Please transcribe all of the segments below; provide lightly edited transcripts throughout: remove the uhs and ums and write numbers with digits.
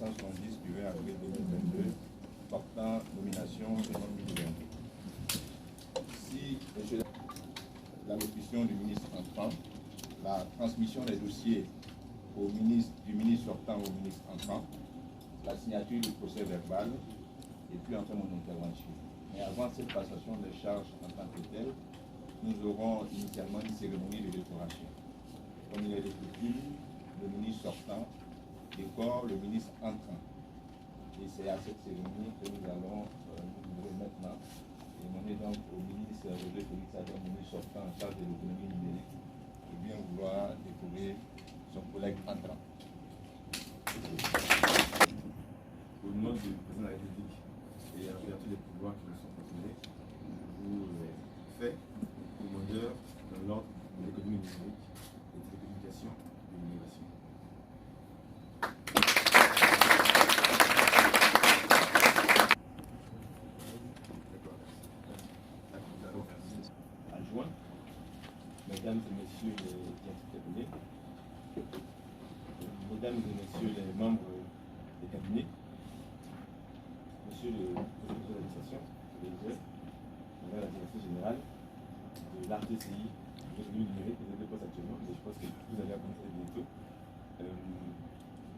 170 du 20 avril 2022 portant nomination et non gouvernement. Si, monsieur, l'allocution du ministre entrant, la transmission des dossiers du ministre sortant au ministre entrant, la signature du procès verbal, et puis enfin mon intervention. Mais avant cette passation des charges en tant que telle, nous aurons initialement une cérémonie de décoration. Comme il est de coutume, le ministre sortant décore le ministre entrant. Et c'est à cette cérémonie que nous allons nous livrer maintenant. Et demander donc au ministre Roger Félix Adam, ministre sortant en charge de l'économie numérique, de bien vouloir décorer son collègue entrant. Au nom du président de la République et à tous les pouvoirs qui me sont conférés, je vous fais commandeur dans l'ordre de l'économie numérique et de télécommunications et de l'innovation. Adjoint, mesdames et messieurs les directeurs de cabinet, mesdames et messieurs les membres des cabinets, monsieur le président de l'administration, madame la directrice générale de l'ARTCI, de l'économie numérique, les deux postes actuellement, mais je pense que vous allez rencontrer bientôt.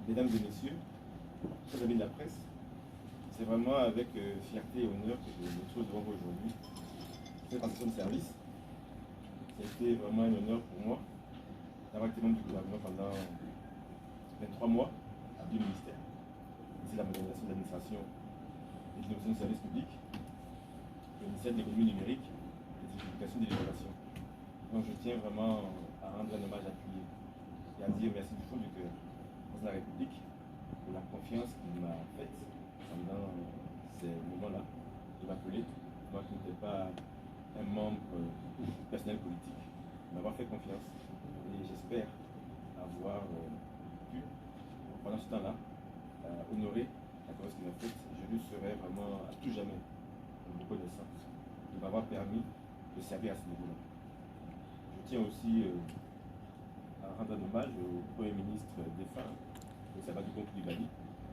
Mesdames et messieurs, chers amis de la presse, c'est vraiment avec fierté et honneur que je me trouve devant vous aujourd'hui. Cette passation de service, c'était vraiment un honneur pour moi d'avoir été membre du gouvernement pendant 23 mois à deux ministères. C'est la modernisation de l'administration et de l'innovation du service public, le ministère de l'économie numérique et de l'éducation de l'innovation. Donc je tiens vraiment à rendre un hommage appuyé et à dire merci du fond du cœur au président de la République pour la confiance qu'il m'a faite pendant ces moments-là de m'appeler, moi qui n'étais pas un membre personnel politique, m'avoir fait confiance et j'espère avoir pu, pendant ce temps-là, honorer la confiance qu'il m'a faite. Je lui serai vraiment à tout jamais reconnaissant de m'avoir permis de servir à ce niveau-là. Je tiens aussi à rendre un hommage au Premier ministre défunt, M. Abadou Coulibaly,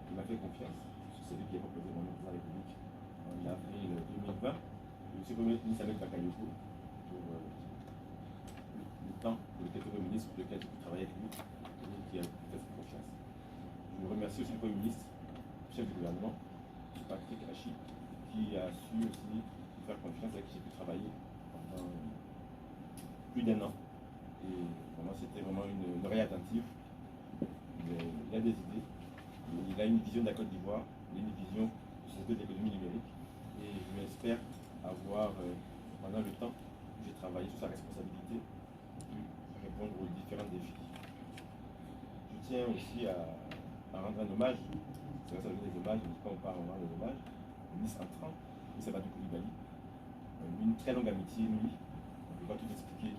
qui m'a fait confiance. C'est celui qui a proposé mon nom de la République en avril 2020. Et aussi le Premier ministre avec Bakayoko pour le temps pour lequel le Premier ministre, pour lequel j'ai pu travailler avec lui, et qui a fait cette confiance. Je remercie aussi le Premier ministre, chef du gouvernement, M. Patrick Hachi, qui a su aussi faire confiance, avec qui j'ai pu travailler pendant plus d'1 an. Et vraiment, c'était vraiment une oreille attentive. Il a des idées, il a une vision de la Côte d'Ivoire, il a une vision du secteur de l'économie numérique. Et je m'espère avoir, pendant le temps où j'ai travaillé sur sa responsabilité, pu répondre aux différents défis. Je tiens aussi à rendre un hommage, c'est vrai que ça donne des hommages, mais quand on parle, on rend des hommages, au ministre entrant, M. Abadou Coulibaly. Une très longue amitié, lui, on ne peut pas tout expliquer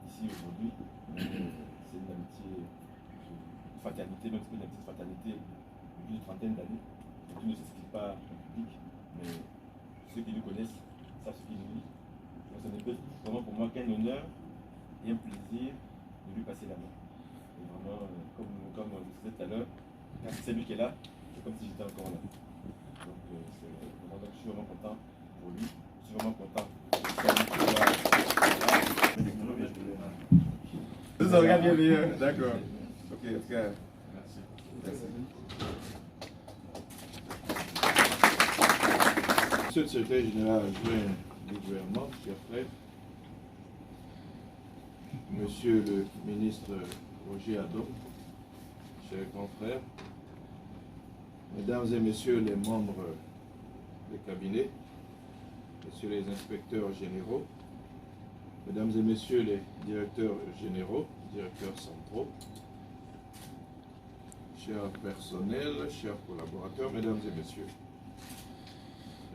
ici aujourd'hui, mais c'est une amitié de fraternité, même si c'est une amitié de fraternité depuis une trentaine d'années. Tout ne s'explique pas en public, mais ceux qui nous connaissent savent ce qu'il nous dit. Donc ce n'est que vraiment pour moi qu'un honneur et un plaisir de lui passer la main. Et vraiment, comme on disait tout à l'heure, quand c'est lui qui est là, c'est comme si j'étais encore là. Donc, je suis vraiment content pour lui. Je suis vraiment content. Vous en regardez bien, d'accord. Ok, en tout cas, merci. Merci. Monsieur le secrétaire général adjoint du gouvernement, chers frères, monsieur le ministre Roger Adom, chers confrères, mesdames et messieurs les membres des cabinets, messieurs les inspecteurs généraux, mesdames et messieurs les directeurs généraux, directeurs centraux, chers personnels, chers collaborateurs, mesdames et messieurs.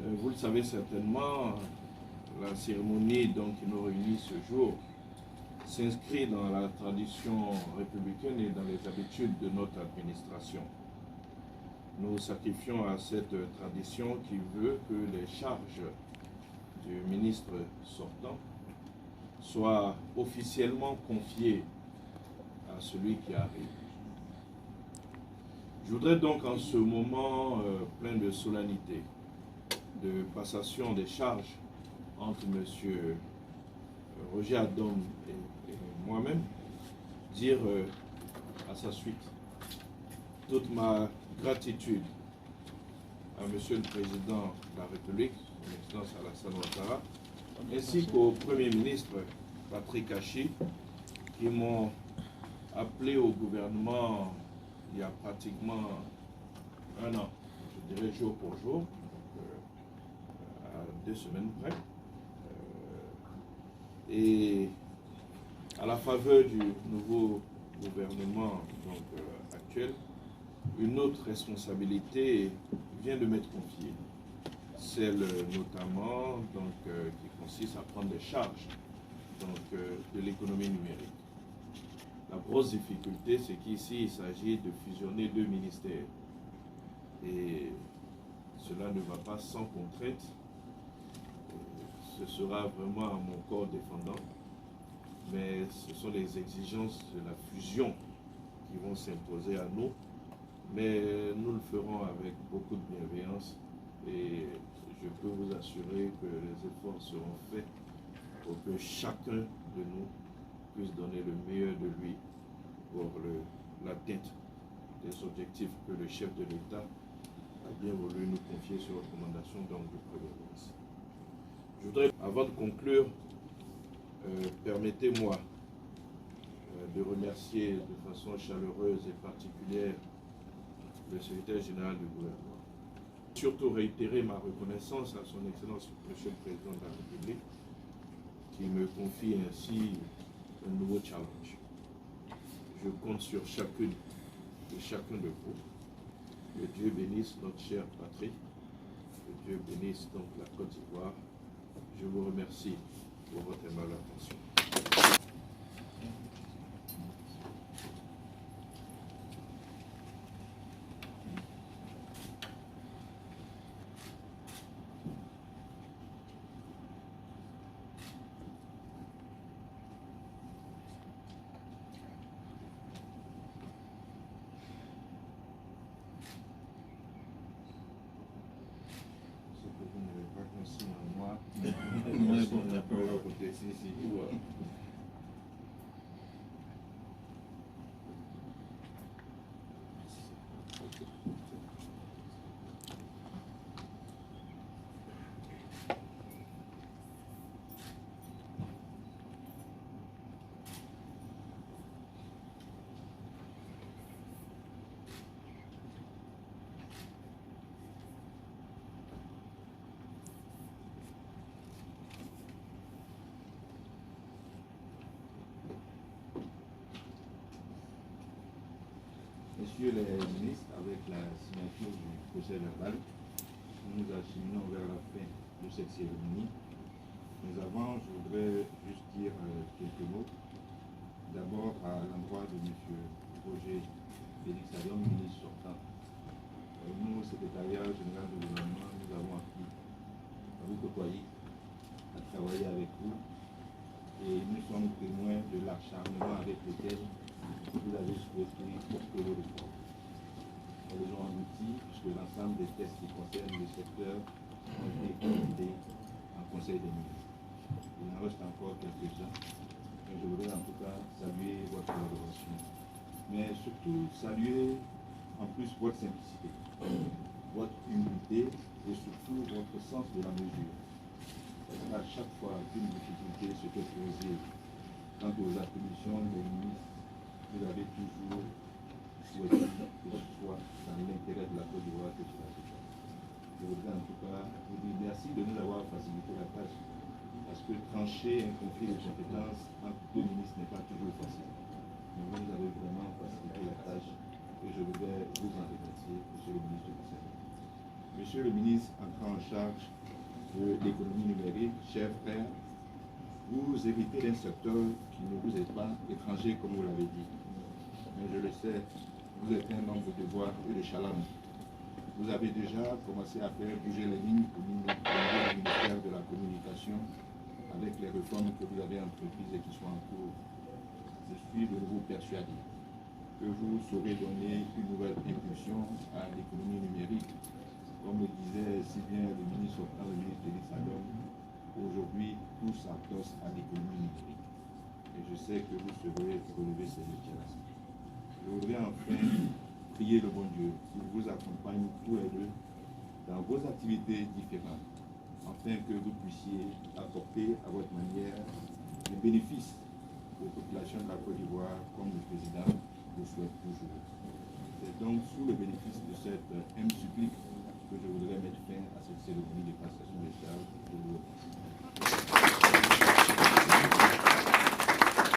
Vous le savez certainement, la cérémonie qui nous réunit ce jour s'inscrit dans la tradition républicaine et dans les habitudes de notre administration. Nous sacrifions à cette tradition qui veut que les charges du ministre sortant soient officiellement confiées à celui qui arrive. Je voudrais donc en ce moment plein de solennité, de passation des charges entre M. Roger Adom et moi-même, dire à sa suite toute ma gratitude à Monsieur le Président de la République, son Excellence Alassane Ouattara, ainsi qu'au Premier ministre Patrick Hachi, qui m'ont appelé au gouvernement il y a pratiquement un an, je dirais jour pour jour, à 2 semaines près. Et à la faveur du nouveau gouvernement actuel, une autre responsabilité vient de m'être confiée, celle notamment qui consiste à prendre des charges de l'économie numérique. La grosse difficulté, c'est qu'ici, il s'agit de fusionner 2 ministères. Et cela ne va pas sans contrainte. Ce sera vraiment à mon corps défendant. Mais ce sont les exigences de la fusion qui vont s'imposer à nous. Mais nous le ferons avec beaucoup de bienveillance. Et je peux vous assurer que les efforts seront faits pour que chacun de nous puisse donner le meilleur de lui pour l'atteinte des objectifs que le chef de l'État a bien voulu nous confier sur recommandation du Premier ministre. Je voudrais, avant de conclure, permettez-moi de remercier de façon chaleureuse et particulière le secrétaire général du gouvernement. Surtout réitérer ma reconnaissance à son Excellence, Monsieur le Président de la République, qui me confie ainsi un nouveau challenge. Je compte sur chacune et chacun de vous. Que Dieu bénisse notre chère patrie. Que Dieu bénisse donc la Côte d'Ivoire. Je vous remercie pour votre aimable attention. Messieurs les ministres, avec la signature du procès verbal, nous acheminons vers la fin de cette cérémonie. Mais avant, je voudrais juste dire quelques mots. D'abord à l'endroit de M. Roger Félix Adom, ministre sortant. Nous, au secrétariat général du gouvernement, nous avons appris à vous côtoyer, à travailler avec vous. Et nous sommes témoins de l'acharnement avec lequel vous avez souhaité porter le report. Nous les avons aboutis puisque l'ensemble des tests qui concernent le secteur ont été validés en Conseil des ministres. Il en reste encore quelques-uns, mais je voudrais en tout cas saluer votre collaboration. Mais surtout saluer en plus votre simplicité, votre humilité et surtout votre sens de la mesure. Parce qu'à chaque fois qu'une difficulté se fait poser quant aux attributions des ministres, vous avez toujours souhaité que ce soit dans l'intérêt de la Côte d'Ivoire que cela se fasse. Je voudrais en tout cas vous dire merci de nous avoir facilité la tâche, parce que trancher un conflit de compétences entre 2 ministres n'est pas toujours facile. Mais vous nous avez vraiment facilité la tâche et je voudrais vous en remercier, Monsieur le ministre du Sénat. Monsieur le ministre entrant en charge de l'économie numérique, chers frères, vous héritez d'un secteur qui ne vous est pas étranger comme vous l'avez dit. Mais je le sais, vous êtes un homme de devoir et de challenge. Vous avez déjà commencé à faire bouger les lignes au ministère de la Communication avec les réformes que vous avez entreprises et qui sont en cours. Je suis de nouveau persuadé que vous saurez donner une nouvelle impulsion à l'économie numérique. Comme le disait si bien le ministre sortant, le ministre Félix Salom, aujourd'hui tout s'adosse à l'économie numérique. Et je sais que vous saurez relever ces défis. Je voudrais enfin prier le bon Dieu qu'il vous accompagne tous les deux dans vos activités différentes, afin que vous puissiez apporter à votre manière des bénéfices aux populations de la Côte d'Ivoire, comme le président le souhaite toujours. C'est donc sous le bénéfice de cette humble supplique que je voudrais mettre fin à cette cérémonie de passation des charges.